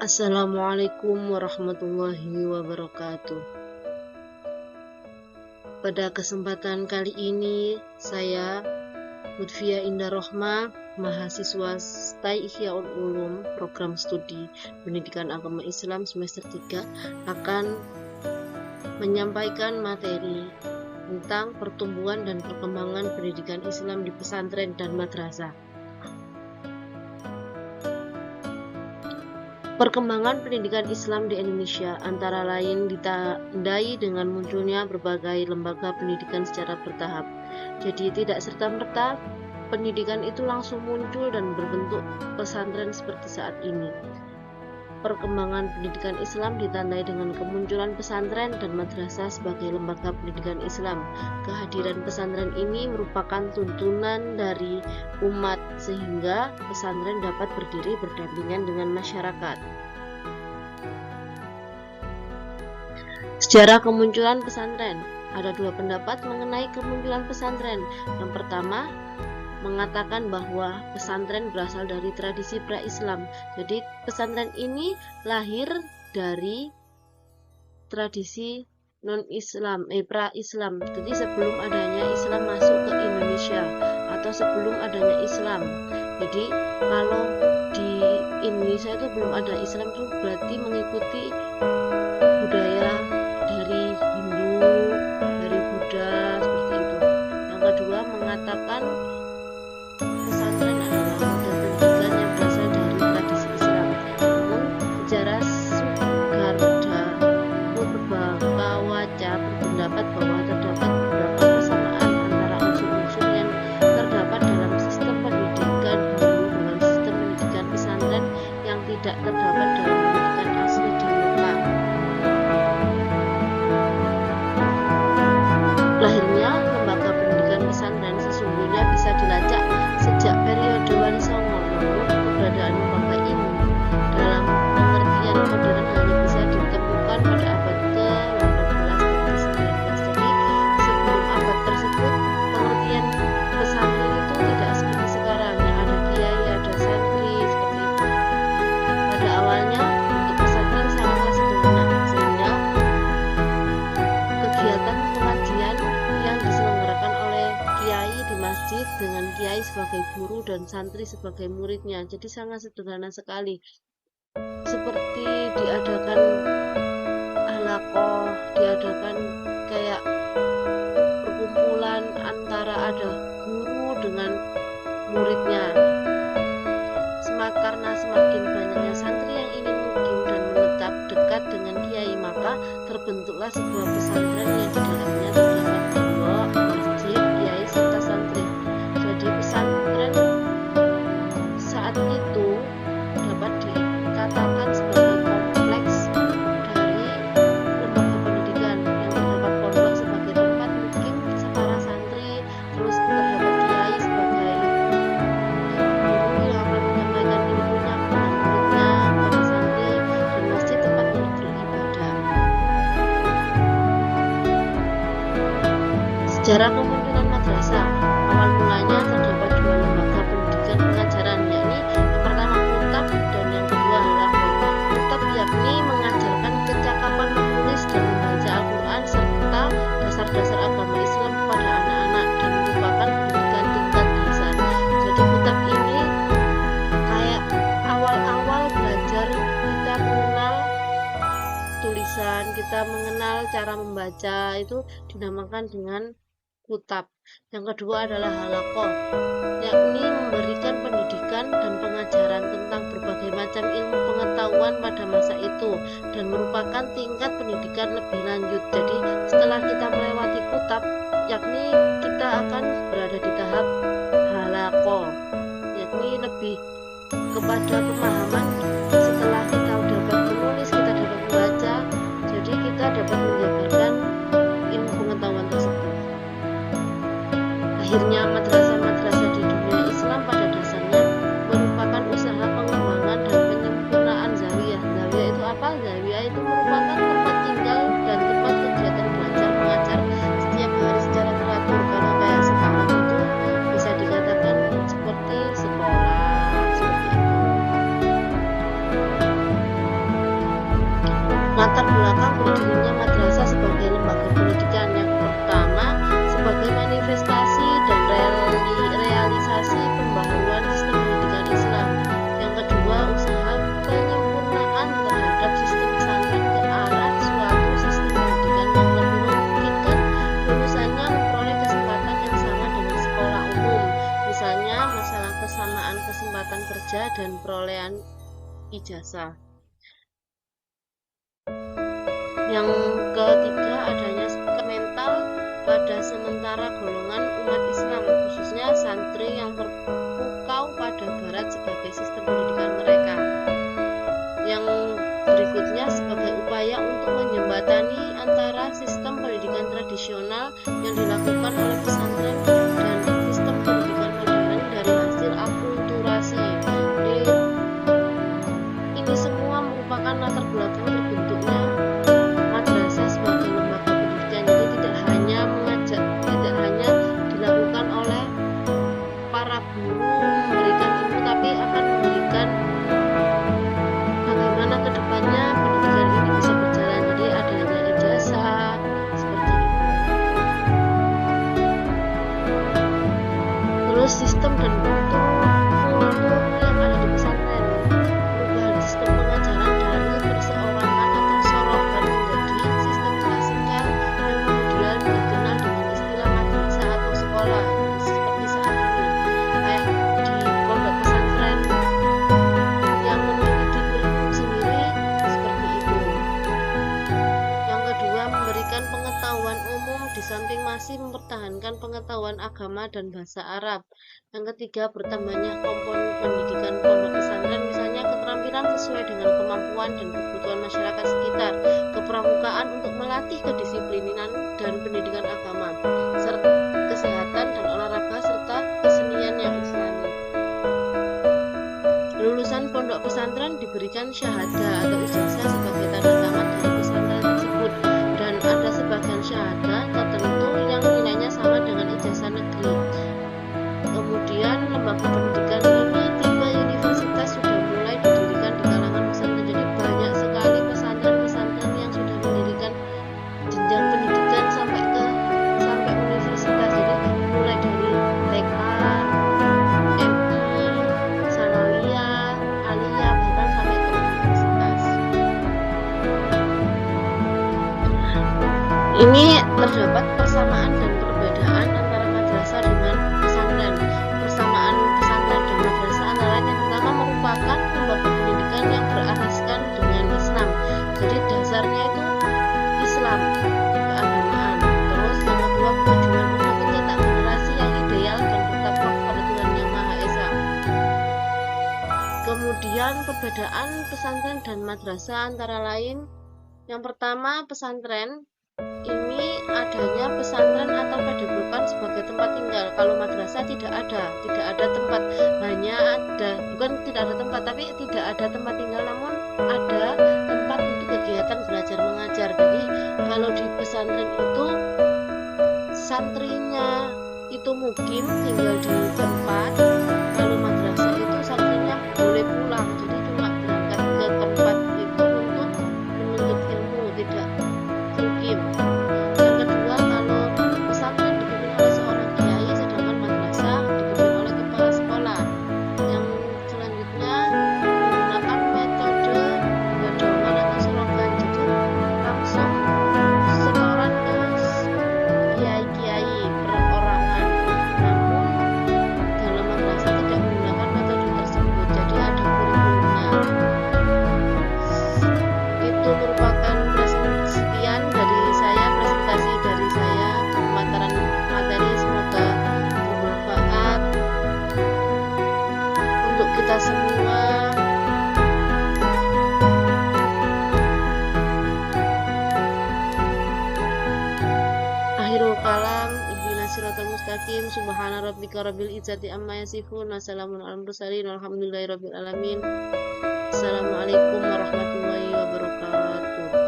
Assalamualaikum warahmatullahi wabarakatuh. Pada kesempatan kali ini, saya Lutfia Indah Rohma, mahasiswa STAI Ihyaul Ulum, program studi pendidikan agama Islam semester 3, akan menyampaikan materi tentang pertumbuhan dan perkembangan pendidikan Islam di pesantren dan madrasah. Perkembangan pendidikan Islam di Indonesia antara lain ditandai dengan munculnya berbagai lembaga pendidikan secara bertahap. Jadi tidak serta-merta pendidikan itu langsung muncul dan berbentuk pesantren seperti saat ini. Perkembangan pendidikan Islam ditandai dengan kemunculan pesantren dan madrasah sebagai lembaga pendidikan Islam. Kehadiran pesantren ini merupakan tuntunan dari umat sehingga pesantren dapat berdiri berdampingan dengan masyarakat. Sejarah kemunculan pesantren. Ada dua pendapat mengenai kemunculan pesantren. Yang pertama, mengatakan bahwa pesantren berasal dari tradisi pra-Islam. Jadi pesantren ini lahir dari tradisi non-Islam, pra-Islam. Jadi sebelum adanya Islam masuk ke Indonesia atau sebelum adanya Islam. Jadi kalau di Indonesia itu belum ada Islam, itu berarti mengikuti budaya dari Hindu, dari Buddha, seperti itu. Yang kedua mengatakan pesantren adalah moda pendidikan yang berasal dari tradisi Islam. Namun sejarah Sugarda Purbakawaca berpendapat bahwa terdapat beberapa persamaan antara unsur-unsur yang terdapat dalam sistem pendidikan dulu dengan sistem pendidikan pesantren yang tidak terdapat dalam pendidikan asli di Mekah. Lahirnya lembaga pendidikan pesantren sesungguhnya bisa dilacak sejak periode Wali Songo, namun keberadaan lembaga ini dalam pengertian modern hanya bisa ditemukan pada abad ke-18 dan ke-19. Jadi sebelum abad tersebut, pengertian pesantren itu tidak seperti sekarang, yang ada kiai, ada santri, seperti itu. Pada awalnya untuk pesantren sangatlah sederhana, sehingga kegiatan pengajian yang diselenggarakan oleh kiai di masjid dengan kiai sebagai guru dan santri sebagai muridnya. Jadi sangat sederhana sekali. Seperti diadakan halaqah, diadakan kayak perkumpulan antara ada guru dengan muridnya. Karena semakin banyaknya santri yang ingin mukim dan menetap dekat dengan kiai, maka terbentuklah sebuah pesantren yang di dalamnya terdapat pondok, masjid, kiai, serta santri. Jadi pesantren saat itu dapat dikatakan sebagai kompleks dari lembaga pendidikan yang terdapat pondok sebagai tempat mukim para santri, terus terdapat kiai sebagai guru yang akan menyampaikan ilmunya kepada muridnya, kepada santri, dan masjid tempat beribadah. Sejarah kemunculan madrasah. Awal mulanya terdapat dua lembaga pendidikan pengajaran, yakni yang pertama Kutab dan yang kedua Halaqah. Kutab yakni mengajarkan kecakapan menulis dan membaca Al-Quran serta dasar-dasar agama Islam kepada anak-anak dan merupakan pendidikan tingkat dasar. Jadi Kutab ini kayak awal-awal belajar kita mengenal tulisan, kita mengenal cara membaca, itu dinamakan dengan Kutab. Yang kedua adalah Halaqah, yakni memberikan pendidikan dan pengajaran tentang berbagai macam ilmu pengetahuan pada masa itu dan merupakan tingkat pendidikan lebih lanjut. Jadi setelah kita melewati Kutab, yakni kita akan berada di tahap Halaqah, yakni lebih kepada pemahaman. Setelah kita dapat menulis, kita dapat membaca, jadi kita dapat menjabarkan ilmu pengetahuan tersebut. Akhirnya madrasah-madrasah di dunia Islam pada dasarnya merupakan usaha pengembangan dan penyempurnaan zawiyah. Zawiyah itu apa? Zawiyah itu merupakan tempat tinggal dan tempat kegiatan belajar mengajar setiap hari secara teratur. Kalau kayak sekarang itu bisa dikatakan seperti sekolah, seperti itu. Latar belakang berdirinya madrasah sebagai lembaga pendidikan yang pertama sebagai manifestasi dan realisasi pembaharuan sistem pendidikan Islam. Yang kedua, usaha penyempurnaan terhadap sistem pesantren ke arah suatu sistem pendidikan yang lebih memungkinkan lulusannya memperoleh kesempatan yang sama dengan sekolah umum, misalnya masalah kesamaan kesempatan kerja dan perolehan ijazah. Yang ketiga, adanya mental pada sementara golongan umat Islam, khususnya santri yang terpukau pada barat sebagai sistem pendidikan mereka. Yang berikutnya sebagai upaya untuk menjembatani antara sistem pendidikan tradisional yang dilakukan oleh pesantren dan sistem pendidikan modern dari hasil akulturasi. Ini semua merupakan latar belakang terbentuknya madrasah sebagai lembaga pendidikan. Jadi tidak hanya dilakukan oleh para guru memberikan ilmu, tapi akan memberikan bagaimana kedepannya pendidikan ini bisa berjalan. Jadi adanya ijazah seperti itu. Terus sistem dan kultur yang ada di pesantren, perubahan sistem pengajaran dari perseorangan atau soroban menjadi sistem klasikal yang kemudian dikenal dengan istilah madrasah atau sekolah seperti saat ini, kayak di pondok pesantren yang memiliki kurikulum sendiri seperti itu. Yang kedua, memberikan pengetahuan umum di samping masih mempertahankan pengetahuan agama dan bahasa Arab. Yang ketiga, bertambahnya komponen pendidikan pondok pesantren, misalnya keterampilan sesuai dengan kemampuan dan kebutuhan masyarakat sekitar, kepramukaan untuk melatih kedisiplinan dan pendidikan agama, serta kesehatan dan olahraga, serta kesenian yang islami. Lulusan pondok pesantren diberikan syahadah atau ijazah sebagai tanda tamat dari pesantren tersebut, dan ada sebagian syahadah tertentu yang nilainya sama dengan ijazah negeri. Kemudian lembaga pendidikan ini tipe universitas sudah mulai didirikan di kalangan pesantren. Jadi banyak sekali pesantren-pesantren yang sudah mendirikan jenjang pendidikan sampai universitas. Jadi mulai dari TK, MI, Sanawiyah, Aliyah, bahkan sampai ke universitas. Ini terdapat persamaan dan perbedaan antara madrasah dengan pesantren. Persamaan pesantren dan madrasah antara lain, yang pertama merupakan lembaga pendidikan yang berasaskan dengan Islam. Jadi dasarnya itu Islam, keagamaan. Terus yang kedua, tujuan untuk mencetak generasi yang ideal dan bertakwa kepada Tuhan Yang Maha Esa. Kemudian perbedaan pesantren dan madrasah antara lain, yang pertama, pesantren ini adanya pesantren atau padepokan sebagai tempat tinggal. Kalau madrasah tidak ada tempat, hanya ada, bukan tidak ada tempat, tapi tidak ada tempat tinggal, namun ada tempat untuk kegiatan belajar mengajar. Jadi kalau di pesantren itu santrinya itu mukim tinggal di tempat, kalau madrasah itu santrinya boleh pulang, jadi cuma berangkat ke tempat itu untuk menuntut ilmu, tidak mukim. Yang kedua, kalau pesantren dipimpin oleh seorang kiai, sedangkan madrasah dipimpin oleh kepala sekolah. Yang selanjutnya menggunakan metode pedoman atau slogan, jadi langsung setoran ke kiai-kiai perorangan. Namun dalam madrasah tidak menggunakan metode tersebut, jadi ada kurikulumnya. Itu merupakan sekian dari saya, presentasi dari saya, pemaparan materi, semoga bermanfaat untuk kita semua. Akhirul kalam, ihdinas siratal mustaqim, subhana rabbika rabbil izzati amma yasifun, wassalamun alal mursalin, walhamdulillahi rabbil alamin. Assalamualaikum warahmatullahi wabarakatuh.